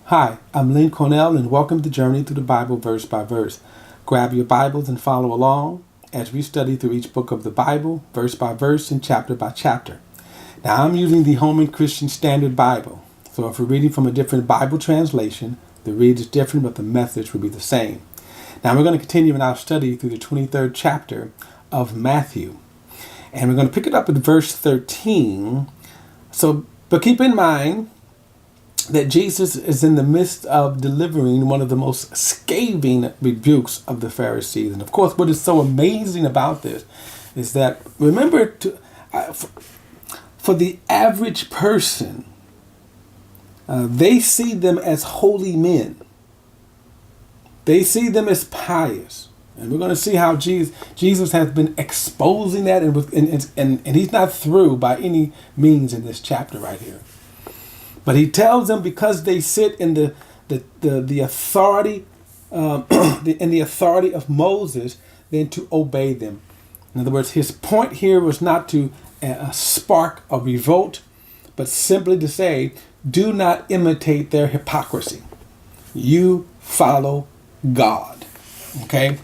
Hi, I'm Lynn Cornell, and welcome to Journey Through the Bible Verse by Verse. Grab your Bibles and follow along as we study through each book of the Bible, verse by verse and chapter by chapter. Now, I'm using the Holman Christian Standard Bible, so if we're reading from a different Bible translation, the read is different, but the message will be the same. Now, we're going to continue in our study through the 23rd chapter of Matthew, and we're going to pick it up at verse 13. But keep in mind that Jesus is in the midst of delivering one of the most scathing rebukes of the Pharisees. And of course, what is so amazing about this is that, remember, for the average person, they see them as holy men. They see them as pious. And we're going to see how Jesus has been exposing that, and he's not through by any means in this chapter right here. But he tells them because they sit in the authority in the authority of Moses, then to obey them. In other words, his point here was not to spark a revolt, but simply to say, do not imitate their hypocrisy. You follow God. Okay?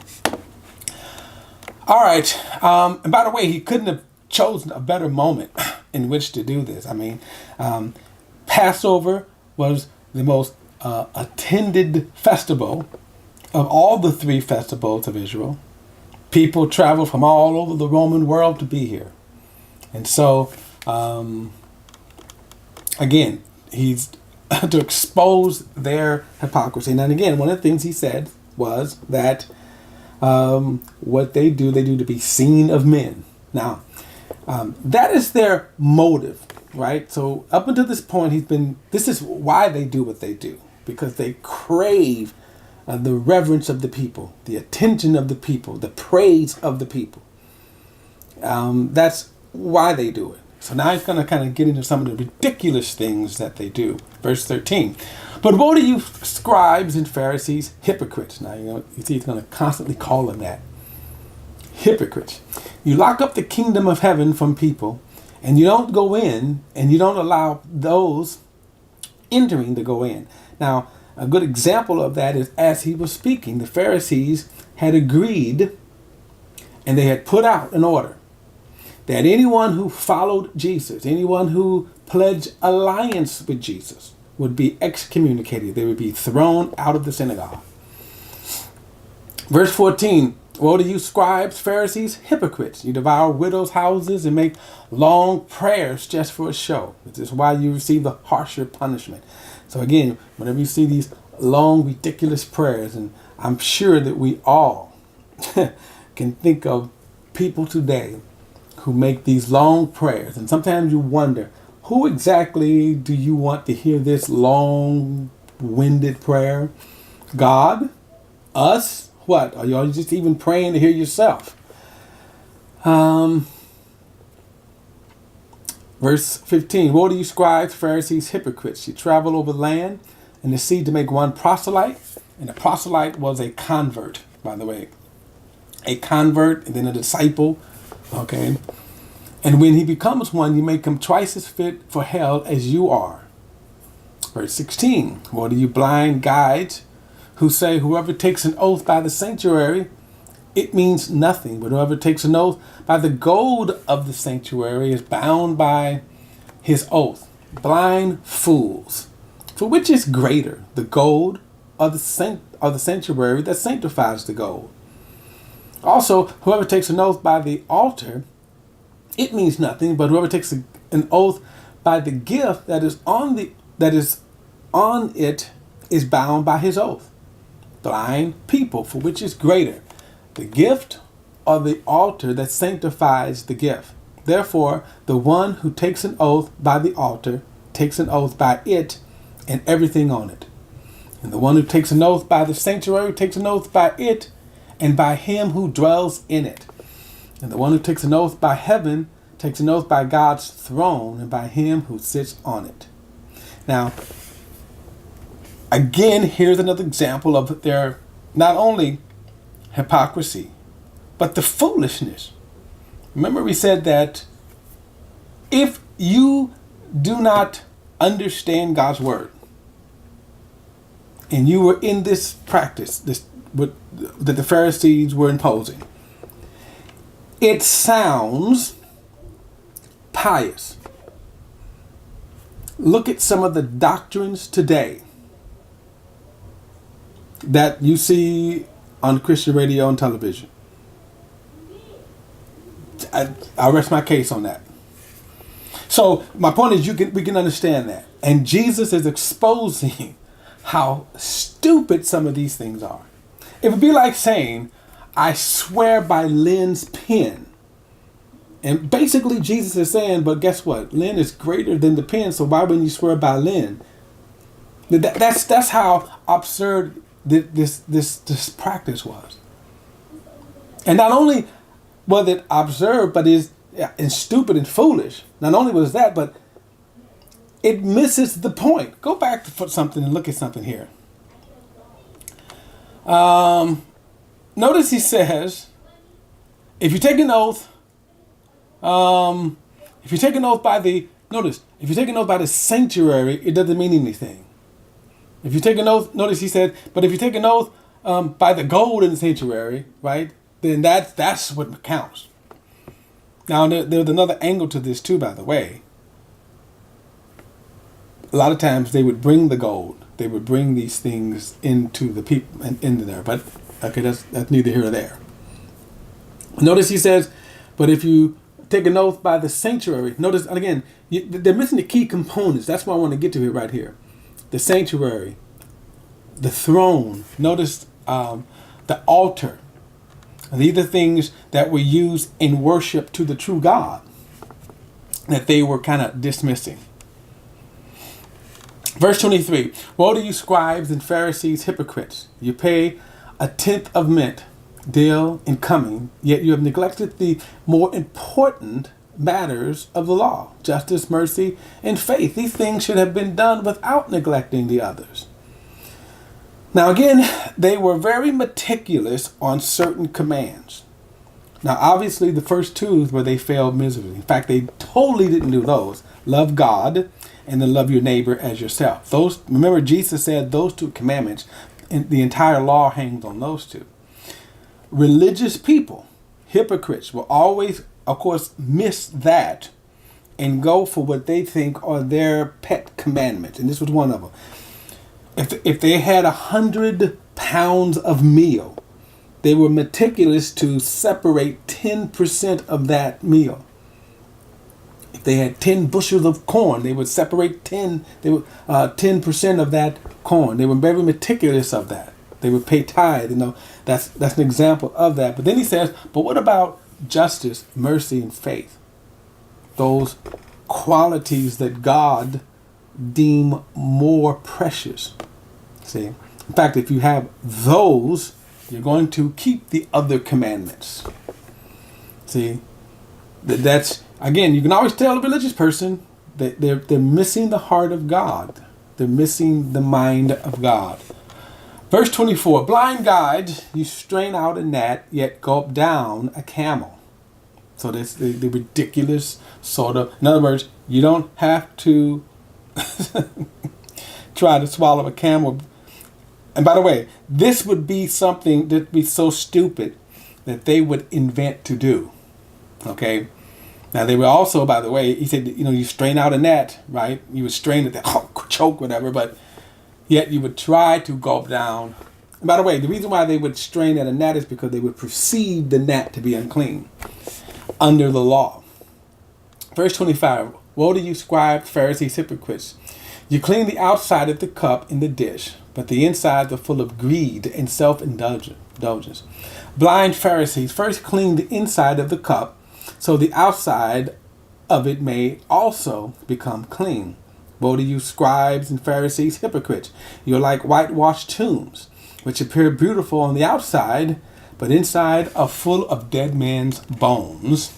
All right. And by the way, he couldn't have chosen a better moment in which to do this. I mean, Passover was the most attended festival of all the three festivals of Israel. People traveled from all over the Roman world to be here. And so, again, he's to expose their hypocrisy. And then again, one of the things he said was that what they do to be seen of men. Now, that is their motive. Right? So up until this point, this is why they do what they do, because they crave the reverence of the people, the attention of the people, the praise of the people. That's why they do it. So now he's going to kind of get into some of the ridiculous things that they do. Verse 13. But woe to you, scribes and Pharisees, hypocrites. Now, you see he's going to constantly call them that. Hypocrites. You lock up the kingdom of heaven from people, and you don't go in, and you don't allow those entering to go in. Now, a good example of that is as he was speaking, the Pharisees had agreed, and they had put out an order that anyone who followed Jesus, anyone who pledged alliance with Jesus, would be excommunicated. They would be thrown out of the synagogue. Verse 14. Woe to you, scribes, Pharisees, hypocrites. You devour widows' houses and make long prayers just for a show. This is why you receive the harsher punishment. So again, whenever you see these long, ridiculous prayers, and I'm sure that we all can think of people today who make these long prayers. And sometimes you wonder, who exactly do you want to hear this long-winded prayer? God? Us? What? Are you just even praying to hear yourself? Verse 15. Woe to you, scribes, Pharisees, hypocrites. You travel over land and the sea to make one proselyte. And a proselyte was a convert, by the way. A convert and then a disciple. Okay. And when he becomes one, you make him twice as fit for hell as you are. Verse 16. Woe to you, blind guides, who say whoever takes an oath by the sanctuary, it means nothing. But whoever takes an oath by the gold of the sanctuary is bound by his oath. Blind fools. For which is greater, the gold or the sanctuary that sanctifies the gold? Also, whoever takes an oath by the altar, it means nothing. But whoever takes an oath by the gift that is on it is bound by his oath. Blind people, for which is greater, the gift or the altar that sanctifies the gift? Therefore, the one who takes an oath by the altar takes an oath by it and everything on it. And the one who takes an oath by the sanctuary takes an oath by it and by him who dwells in it. And the one who takes an oath by heaven takes an oath by God's throne and by him who sits on it. Now, again, here's another example of their not only hypocrisy, but the foolishness. Remember we said that if you do not understand God's word, and you were in this practice, that the Pharisees were imposing, it sounds pious. Look at some of the doctrines today that you see on Christian radio and television. I'll rest my case on that. So my point is, we can understand that. And Jesus is exposing how stupid some of these things are. It would be like saying, I swear by Lynn's pen. And basically Jesus is saying, but guess what? Lynn is greater than the pen, so why wouldn't you swear by Lynn? That's how absurd this practice was. And not only was it absurd, but it's stupid and foolish. Not only was that, but it misses the point. Go back to something and look at something here. Notice he says, if you take an oath, if you take an oath by the sanctuary, it doesn't mean anything. If you take an oath, notice he said, but if you take an oath by the gold in the sanctuary, right, then that's what counts. Now, there's another angle to this too, by the way. A lot of times they would bring the gold. They would bring these things into the people and into there. But okay, that's neither here nor there. Notice he says, but if you take an oath by the sanctuary, notice again, they're missing the key components. That's what I want to get to here, right here. The sanctuary, the throne. Notice the altar. These are things that were used in worship to the true God that they were kind of dismissing. Verse 23, woe to you scribes and Pharisees, hypocrites. You pay a tenth of mint, dill, and cumin, yet you have neglected the more important matters of the law, justice, mercy, and faith. These things should have been done without neglecting the others. Now again, they were very meticulous on certain commands. Now obviously the first two is where they failed miserably. In fact, they totally didn't do those. Love God and then love your neighbor as yourself. Those, remember Jesus said those two commandments, and the entire law hangs on those two. Religious people, hypocrites, will always, of course, miss that and go for what they think are their pet commandments. And this was one of them. If they had 100 pounds of meal, they were meticulous to separate 10% of that meal. If they had 10 bushels of corn, they would separate 10% of that corn. They were very meticulous of that. They would pay tithe. That's an example of that. But then he says, but what about justice, mercy, and faith? Those qualities that God deem more precious. See, in fact, if you have those, you're going to keep the other commandments. See, that's again, you can always tell a religious person that they're missing the heart of God. They're missing the mind of God. Verse 24, blind guides, you strain out a gnat, yet gulp down a camel. So that's the ridiculous sort of, in other words, you don't have to try to swallow a camel. And by the way, this would be something that'd be so stupid that they would invent to do. Okay? Now they were also, by the way, he said, you strain out a gnat, right? You would strain it, choke, whatever, but yet you would try to gulp down. And by the way, the reason why they would strain at a gnat is because they would perceive the gnat to be unclean under the law. Verse 25, woe to you scribes, Pharisees, hypocrites. You clean the outside of the cup and the dish, but the insides are full of greed and self-indulgence. Blind Pharisees, first clean the inside of the cup, so the outside of it may also become clean. Woe to you scribes and Pharisees, hypocrites. You're like whitewashed tombs, which appear beautiful on the outside, but inside are full of dead men's bones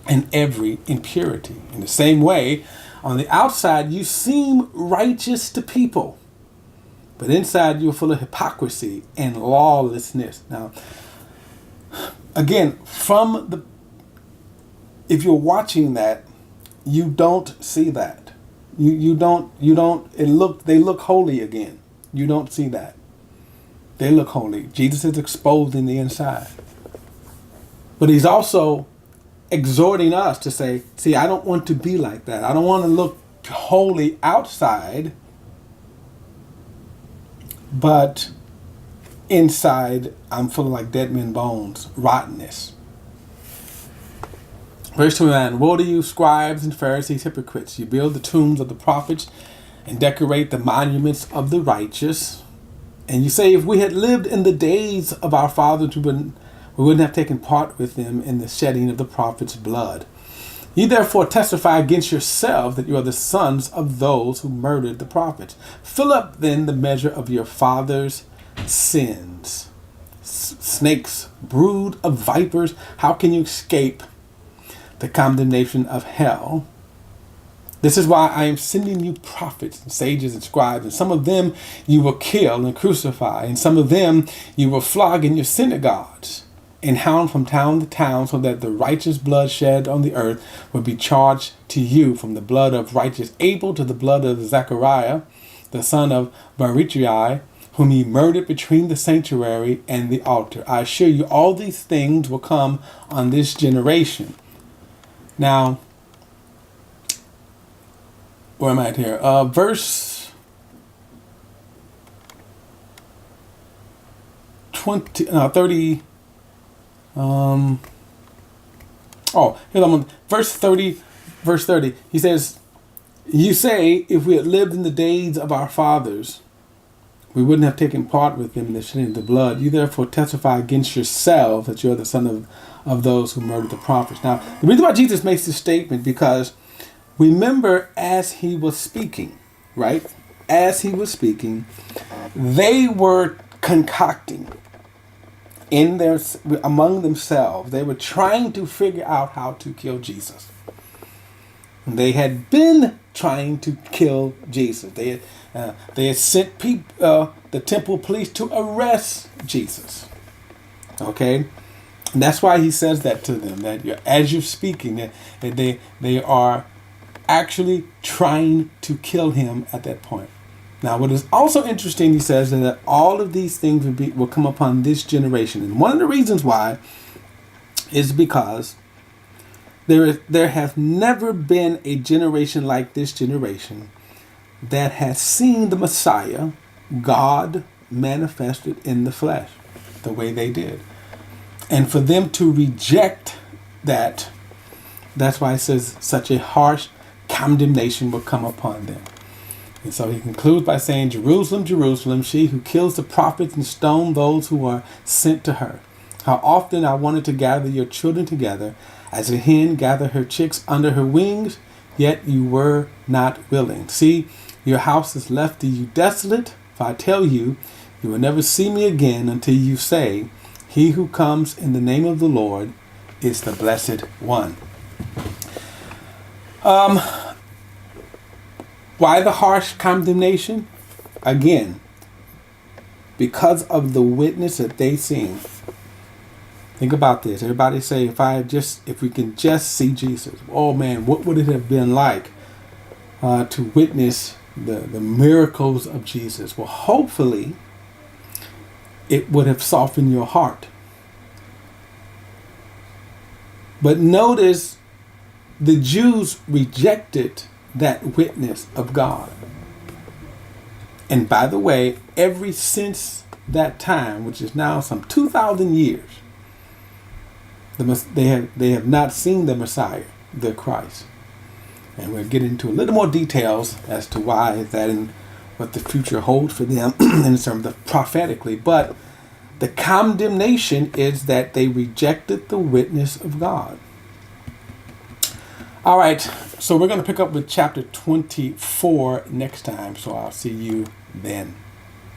and every impurity. In the same way, on the outside you seem righteous to people, but inside you're full of hypocrisy and lawlessness. Now, again, if you're watching that, you don't see that. They look holy again. you don't see that. They look holy. Jesus is exposed in the inside. But he's also exhorting us to say, see, I don't want to be like that. I don't want to look holy outside, but inside I'm full of like dead men's bones, rottenness. Verse 29, woe to you, scribes and Pharisees, hypocrites. You build the tombs of the prophets and decorate the monuments of the righteous. And you say, if we had lived in the days of our fathers, we wouldn't have taken part with them in the shedding of the prophets' blood. You therefore testify against yourselves that you are the sons of those who murdered the prophets. Fill up then the measure of your father's sins. Snakes, brood of vipers, how can you escape the condemnation of hell? This is why I am sending you prophets and sages and scribes, and some of them you will kill and crucify, and some of them you will flog in your synagogues and hound from town to town, so that the righteous blood shed on the earth will be charged to you, from the blood of righteous Abel to the blood of Zechariah, the son of Barachiah, whom he murdered between the sanctuary and the altar. I assure you, all these things will come on this generation. Now, where am I at here? Verse 30. Here's on verse 30. Verse 30. He says, you say, if we had lived in the days of our fathers, we wouldn't have taken part with them in the shedding of the blood. You therefore testify against yourself that you are the son of those who murdered the prophets. Now, the reason why Jesus makes this statement, because remember, as he was speaking, right? As he was speaking, they were concocting among themselves. They were trying to figure out how to kill Jesus. They had been trying to kill Jesus. They had sent the temple police to arrest Jesus. Okay? And that's why he says that to them, that as you're speaking, that they are actually trying to kill him at that point. Now, what is also interesting, he says, is that all of these things will come upon this generation. And one of the reasons why is because there has never been a generation like this generation that has seen the Messiah, God, manifested in the flesh the way they did. And for them to reject that, that's why it says such a harsh condemnation will come upon them. And so he concludes by saying, Jerusalem, Jerusalem, she who kills the prophets and stones those who are sent to her. How often I wanted to gather your children together, as a hen gathers her chicks under her wings, yet you were not willing. See, your house is left to you desolate. For I tell you, you will never see me again until you say, he who comes in the name of the Lord is the blessed one. Why the harsh condemnation? Again, because of the witness that they seen. Think about this. Everybody say, if we can just see Jesus. Oh man, what would it have been like to witness the miracles of Jesus? Well, hopefully, it would have softened your heart. But notice, the Jews rejected that witness of God. And by the way, ever since that time, which is now some 2,000 years, they have not seen the Messiah, the Christ. And we'll get into a little more details as to why that and what the future holds for them in terms of prophetically. But the condemnation is that they rejected the witness of God. All right, so we're going to pick up with chapter 24 next time. So I'll see you then.